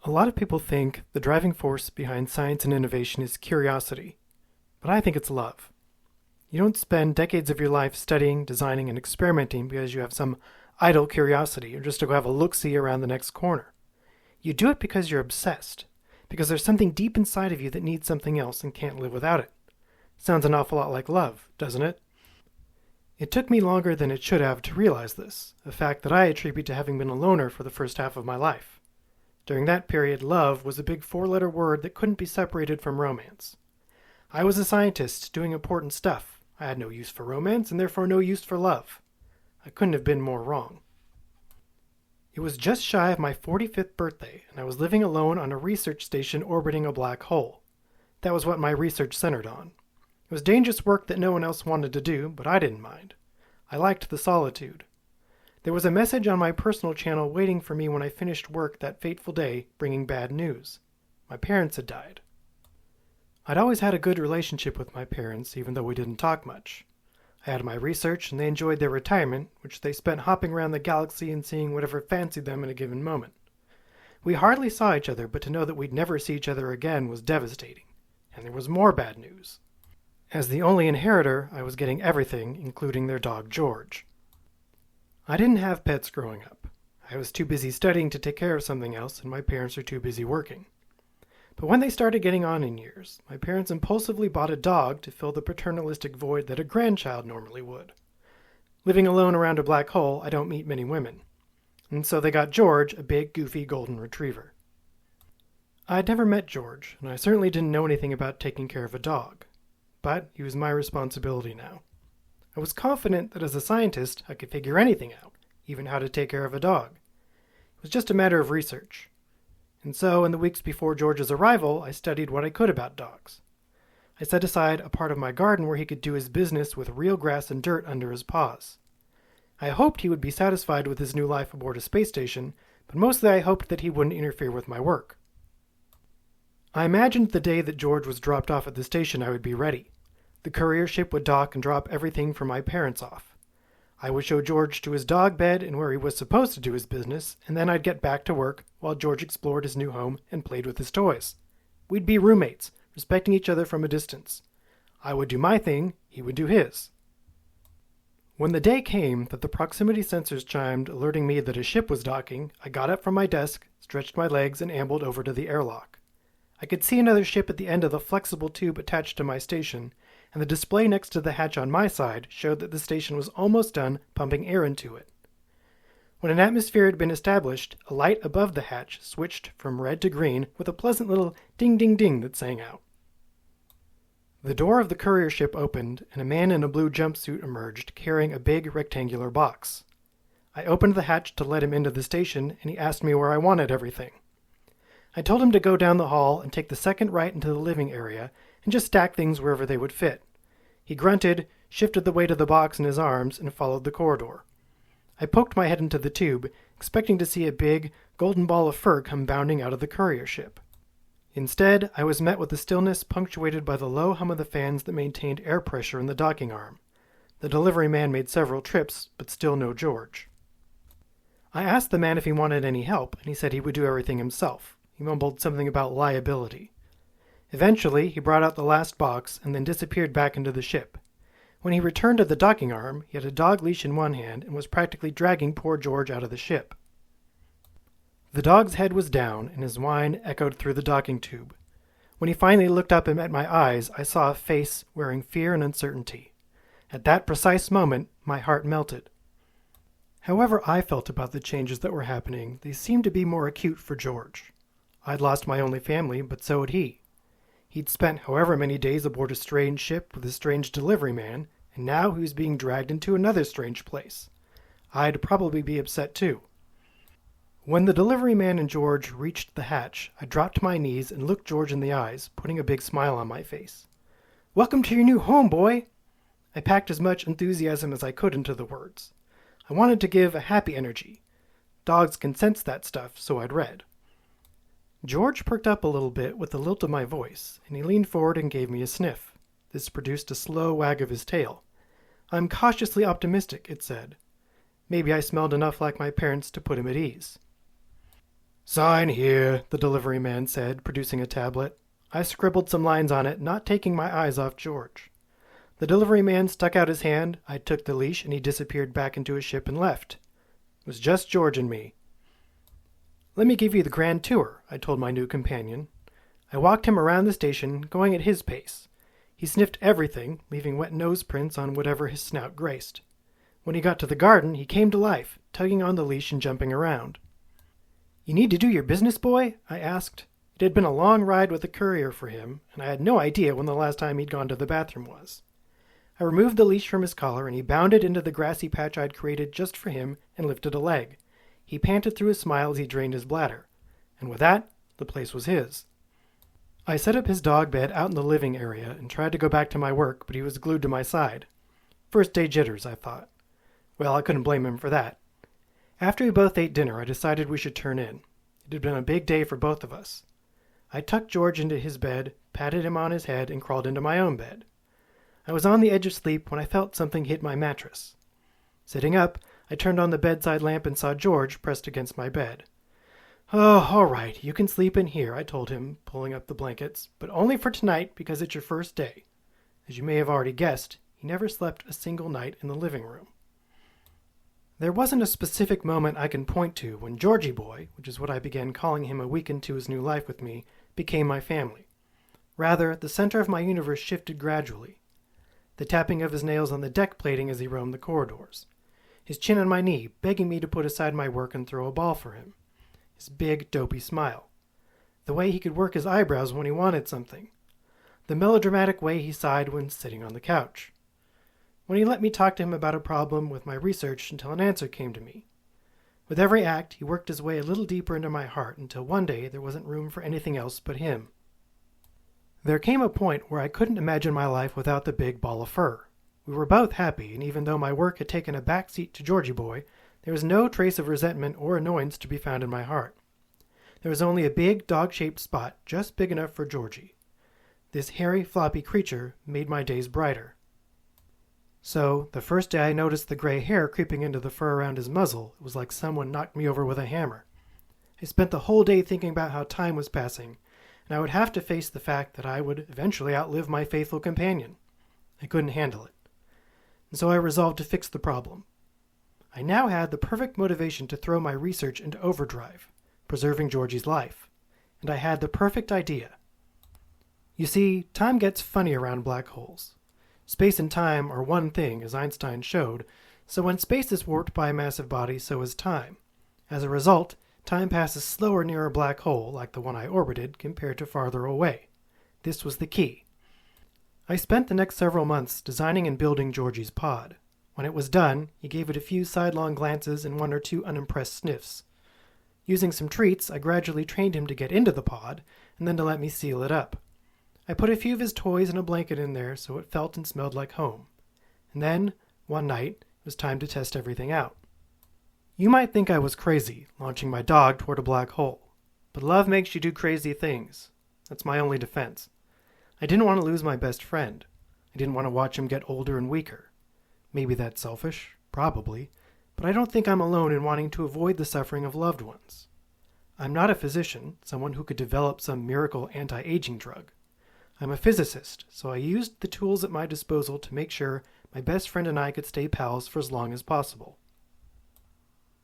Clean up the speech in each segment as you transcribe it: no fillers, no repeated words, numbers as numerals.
A lot of people think the driving force behind science and innovation is curiosity, but I think it's love. You don't spend decades of your life studying, designing, and experimenting because you have some idle curiosity or just to go have a look-see around the next corner. You do it because you're obsessed, because there's something deep inside of you that needs something else and can't live without it. Sounds an awful lot like love, doesn't it? It took me longer than it should have to realize this, a fact that I attribute to having been a loner for the first half of my life. During that period, love was a big four-letter word that couldn't be separated from romance. I was a scientist doing important stuff. I had no use for romance and therefore no use for love. I couldn't have been more wrong. It was just shy of my 45th birthday, and I was living alone on a research station orbiting a black hole. That was what my research centered on. It was dangerous work that no one else wanted to do, but I didn't mind. I liked the solitude. There was a message on my personal channel waiting for me when I finished work that fateful day, bringing bad news. My parents had died. I'd always had a good relationship with my parents, even though we didn't talk much. I had my research, and they enjoyed their retirement, which they spent hopping around the galaxy and seeing whatever fancied them in a given moment. We hardly saw each other, but to know that we'd never see each other again was devastating. And there was more bad news. As the only inheritor, I was getting everything, including their dog George. I didn't have pets growing up. I was too busy studying to take care of something else, and my parents were too busy working. But when they started getting on in years, my parents impulsively bought a dog to fill the paternalistic void that a grandchild normally would. Living alone around a black hole, I don't meet many women. And so they got George, a big, goofy golden retriever. I'd never met George, and I certainly didn't know anything about taking care of a dog. But he was my responsibility now. I was confident that as a scientist, I could figure anything out, even how to take care of a dog. It was just a matter of research. And so, in the weeks before George's arrival, I studied what I could about dogs. I set aside a part of my garden where he could do his business with real grass and dirt under his paws. I hoped he would be satisfied with his new life aboard a space station, but mostly I hoped that he wouldn't interfere with my work. I imagined the day that George was dropped off at the station I would be ready. The courier ship would dock and drop everything for my parents off. I would show George to his dog bed and where he was supposed to do his business, and then I'd get back to work while George explored his new home and played with his toys. We'd be roommates, respecting each other from a distance. I would do my thing, he would do his. When the day came that the proximity sensors chimed, alerting me that a ship was docking, I got up from my desk, stretched my legs, and ambled over to the airlock. I could see another ship at the end of the flexible tube attached to my station, and the display next to the hatch on my side showed that the station was almost done pumping air into it. When an atmosphere had been established, a light above the hatch switched from red to green with a pleasant little ding-ding-ding that sang out. The door of the courier ship opened, and a man in a blue jumpsuit emerged, carrying a big rectangular box. I opened the hatch to let him into the station, and he asked me where I wanted everything. I told him to go down the hall and take the second right into the living area, and just stack things wherever they would fit. He grunted, shifted the weight of the box in his arms, and followed the corridor. I poked my head into the tube, expecting to see a big, golden ball of fur come bounding out of the courier ship. Instead, I was met with a stillness punctuated by the low hum of the fans that maintained air pressure in the docking arm. The delivery man made several trips, but still no George. I asked the man if he wanted any help, and he said he would do everything himself. He mumbled something about liability. Eventually, he brought out the last box and then disappeared back into the ship. When he returned to the docking arm, he had a dog leash in one hand and was practically dragging poor George out of the ship. The dog's head was down, and his whine echoed through the docking tube. When he finally looked up and met my eyes, I saw a face wearing fear and uncertainty. At that precise moment, my heart melted. However I felt about the changes that were happening, they seemed to be more acute for George. I'd lost my only family, but so had he. He'd spent however many days aboard a strange ship with a strange delivery man, and now he was being dragged into another strange place. I'd probably be upset too. When the delivery man and George reached the hatch, I dropped to my knees and looked George in the eyes, putting a big smile on my face. "Welcome to your new home, boy!" I packed as much enthusiasm as I could into the words. I wanted to give a happy energy. Dogs can sense that stuff, so I'd read. George perked up a little bit with the lilt of my voice, and he leaned forward and gave me a sniff. This produced a slow wag of his tail. "I'm cautiously optimistic," it said. Maybe I smelled enough like my parents to put him at ease. "Sign here," the delivery man said, producing a tablet. I scribbled some lines on it, not taking my eyes off George. The delivery man stuck out his hand, I took the leash, and he disappeared back into his ship and left. It was just George and me. "Let me give you the grand tour," I told my new companion. I walked him around the station, going at his pace. He sniffed everything, leaving wet nose prints on whatever his snout graced. When he got to the garden, he came to life, tugging on the leash and jumping around. "You need to do your business, boy?" I asked. It had been a long ride with a courier for him, and I had no idea when the last time he'd gone to the bathroom was. I removed the leash from his collar, and he bounded into the grassy patch I'd created just for him and lifted a leg. He panted through a smile as he drained his bladder. And with that, the place was his. I set up his dog bed out in the living area and tried to go back to my work, but he was glued to my side. First day jitters, I thought. Well, I couldn't blame him for that. After we both ate dinner, I decided we should turn in. It had been a big day for both of us. I tucked George into his bed, patted him on his head, and crawled into my own bed. I was on the edge of sleep when I felt something hit my mattress. Sitting up, I turned on the bedside lamp and saw George pressed against my bed. "Oh, all right, you can sleep in here," I told him, pulling up the blankets, "but only for tonight because it's your first day." As you may have already guessed, he never slept a single night in the living room. There wasn't a specific moment I can point to when Georgie boy, which is what I began calling him a week into his new life with me, became my family. Rather, the center of my universe shifted gradually. The tapping of his nails on the deck plating as he roamed the corridors. His chin on my knee, begging me to put aside my work and throw a ball for him. His big, dopey smile. The way he could work his eyebrows when he wanted something. The melodramatic way he sighed when sitting on the couch. When he let me talk to him about a problem with my research until an answer came to me. With every act, he worked his way a little deeper into my heart until one day there wasn't room for anything else but him. There came a point where I couldn't imagine my life without the big ball of fur. We were both happy, and even though my work had taken a back seat to Georgie boy, there was no trace of resentment or annoyance to be found in my heart. There was only a big, dog-shaped spot just big enough for Georgie. This hairy, floppy creature made my days brighter. So, the first day I noticed the gray hair creeping into the fur around his muzzle, it was like someone knocked me over with a hammer. I spent the whole day thinking about how time was passing, and I would have to face the fact that I would eventually outlive my faithful companion. I couldn't handle it. And so I resolved to fix the problem. I now had the perfect motivation to throw my research into overdrive, preserving Georgie's life. And I had the perfect idea. You see, time gets funny around black holes. Space and time are one thing, as Einstein showed, so when space is warped by a massive body, so is time. As a result, time passes slower near a black hole, like the one I orbited, compared to farther away. This was the key. I spent the next several months designing and building Georgie's pod. When it was done, he gave it a few sidelong glances and one or two unimpressed sniffs. Using some treats, I gradually trained him to get into the pod, and then to let me seal it up. I put a few of his toys and a blanket in there so it felt and smelled like home. And then, one night, it was time to test everything out. You might think I was crazy, launching my dog toward a black hole. But love makes you do crazy things. That's my only defense. I didn't want to lose my best friend. I didn't want to watch him get older and weaker. Maybe that's selfish, probably, but I don't think I'm alone in wanting to avoid the suffering of loved ones. I'm not a physician, someone who could develop some miracle anti-aging drug. I'm a physicist, so I used the tools at my disposal to make sure my best friend and I could stay pals for as long as possible.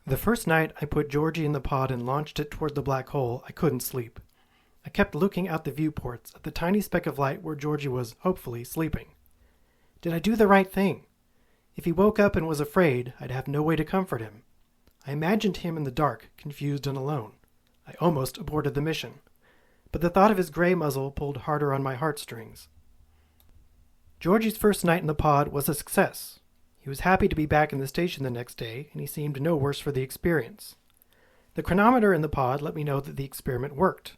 The first night I put Georgie in the pod and launched it toward the black hole, I couldn't sleep. I kept looking out the viewports at the tiny speck of light where Georgie was, hopefully, sleeping. Did I do the right thing? If he woke up and was afraid, I'd have no way to comfort him. I imagined him in the dark, confused and alone. I almost aborted the mission. But the thought of his gray muzzle pulled harder on my heartstrings. Georgie's first night in the pod was a success. He was happy to be back in the station the next day, and he seemed no worse for the experience. The chronometer in the pod let me know that the experiment worked.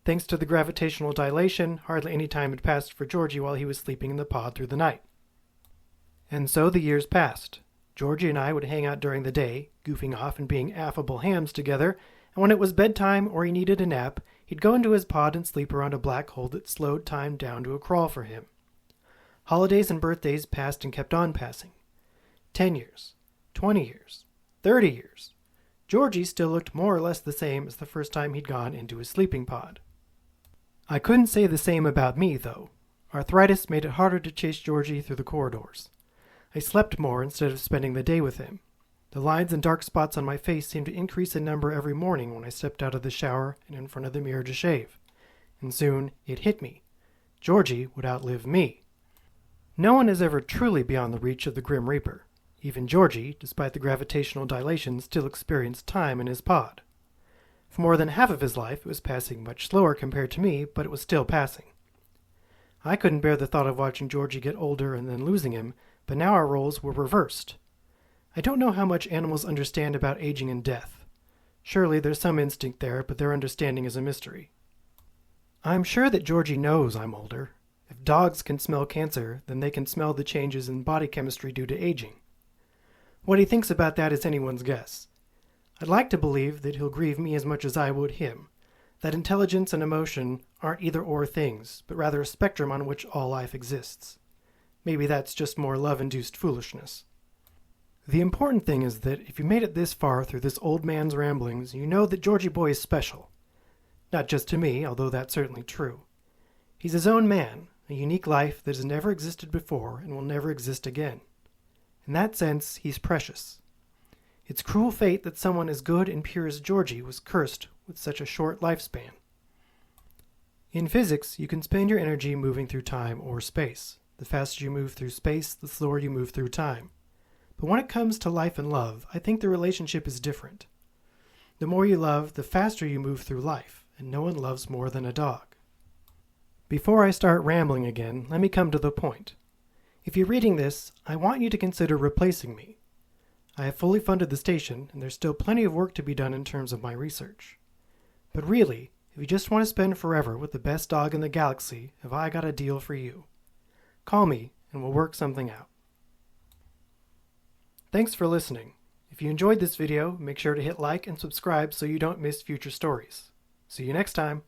Thanks to the gravitational dilation, hardly any time had passed for Georgie while he was sleeping in the pod through the night. And so the years passed. Georgie and I would hang out during the day, goofing off and being affable hams together, and when it was bedtime or he needed a nap, he'd go into his pod and sleep around a black hole that slowed time down to a crawl for him. Holidays and birthdays passed and kept on passing. 10 years, 20 years, 30 years. Georgie still looked more or less the same as the first time he'd gone into his sleeping pod. I couldn't say the same about me, though. Arthritis made it harder to chase Georgie through the corridors. I slept more instead of spending the day with him. The lines and dark spots on my face seemed to increase in number every morning when I stepped out of the shower and in front of the mirror to shave. And soon it hit me. Georgie would outlive me. No one is ever truly beyond the reach of the Grim Reaper. Even Georgie, despite the gravitational dilation, still experienced time in his pod. For more than half of his life, it was passing much slower compared to me, but it was still passing. I couldn't bear the thought of watching Georgie get older and then losing him, but now our roles were reversed. I don't know how much animals understand about aging and death. Surely there's some instinct there, but their understanding is a mystery. I'm sure that Georgie knows I'm older. If dogs can smell cancer, then they can smell the changes in body chemistry due to aging. What he thinks about that is anyone's guess. I'd like to believe that he'll grieve me as much as I would him, that intelligence and emotion aren't either-or things, but rather a spectrum on which all life exists. Maybe that's just more love-induced foolishness. The important thing is that if you made it this far through this old man's ramblings, you know that Georgie boy is special. Not just to me, although that's certainly true. He's his own man, a unique life that has never existed before and will never exist again. In that sense, he's precious. It's cruel fate that someone as good and pure as Georgie was cursed with such a short lifespan. In physics, you can spend your energy moving through time or space. The faster you move through space, the slower you move through time. But when it comes to life and love, I think the relationship is different. The more you love, the faster you move through life, and no one loves more than a dog. Before I start rambling again, let me come to the point. If you're reading this, I want you to consider replacing me. I have fully funded the station, and there's still plenty of work to be done in terms of my research. But really, if you just want to spend forever with the best dog in the galaxy, have I got a deal for you. Call me, and we'll work something out. Thanks for listening. If you enjoyed this video, make sure to hit like and subscribe so you don't miss future stories. See you next time.